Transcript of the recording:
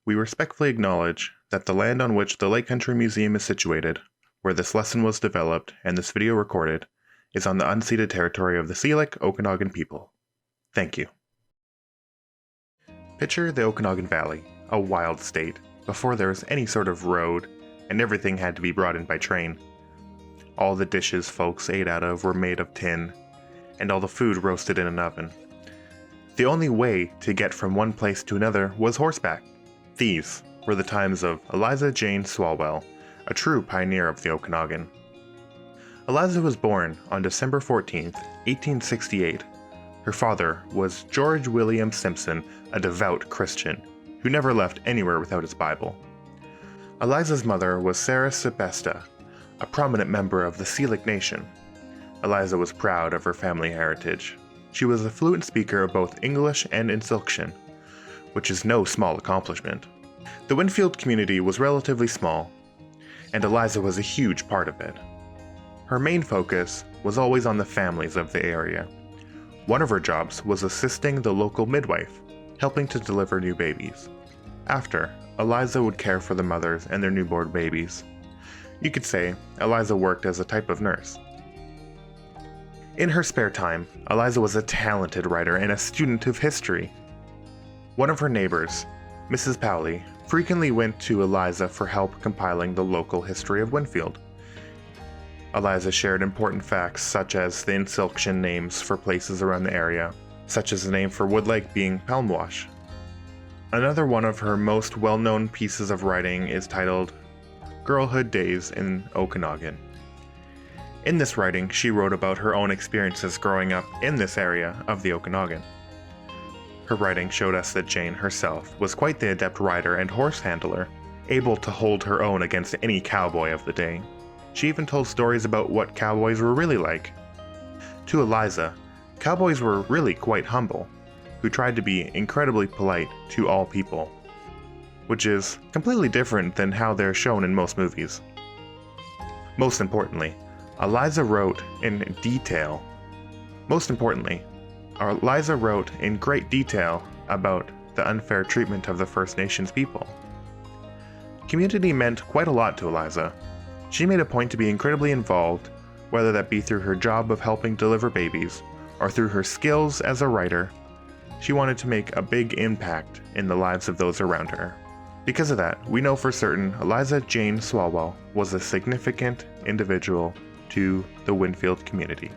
we respectfully acknowledge that the land on which the Lake Country Museum is situated, where this lesson was developed and this video recorded, is on the unceded territory of the Syilx Okanagan people. Thank you. Picture the Okanagan Valley, a wild state, before there was any sort of road, and everything had to be brought in by train. All the dishes folks ate out of were made of tin, and all the food roasted in an oven. The only way to get from one place to another was horseback. These were the times of Eliza Jane Swallwell, a true pioneer of the Okanagan. Eliza was born on December 14, 1868. Her father was George William Simpson, a devout Christian, who never left anywhere without his Bible. Eliza's mother was Sarah Sebesta, a prominent member of the Syilx Nation. Eliza was proud of her family heritage. She was a fluent speaker of both English and in Syilxian, which is no small accomplishment. The Winfield community was relatively small, and Eliza was a huge part of it. Her main focus was always on the families of the area. One of her jobs was assisting the local midwife, helping to deliver new babies. After, Eliza would care for the mothers and their newborn babies. You could say Eliza worked as a type of nurse. In her spare time, Eliza was a talented writer and a student of history. One of her neighbors, Mrs. Powley, frequently went to Eliza for help compiling the local history of Winfield. Eliza shared important facts such as the Syilxian names for places around the area, such as the name for Wood Lake being Palmwash. Another one of her most well-known pieces of writing is titled Girlhood Days in Okanagan. In this writing, she wrote about her own experiences growing up in this area of the Okanagan. Her writing showed us that Jane herself was quite the adept rider and horse handler, able to hold her own against any cowboy of the day. She even told stories about what cowboys were really like. To Eliza, cowboys were really quite humble, who tried to be incredibly polite to all people, which is completely different than how they're shown in most movies. Most importantly, Eliza wrote in great detail about the unfair treatment of the First Nations people. Community meant quite a lot to Eliza. She made a point to be incredibly involved, whether that be through her job of helping deliver babies, or through her skills as a writer. She wanted to make a big impact in the lives of those around her. Because of that, we know for certain Eliza Jane Swallwell was a significant individual to the Winfield community.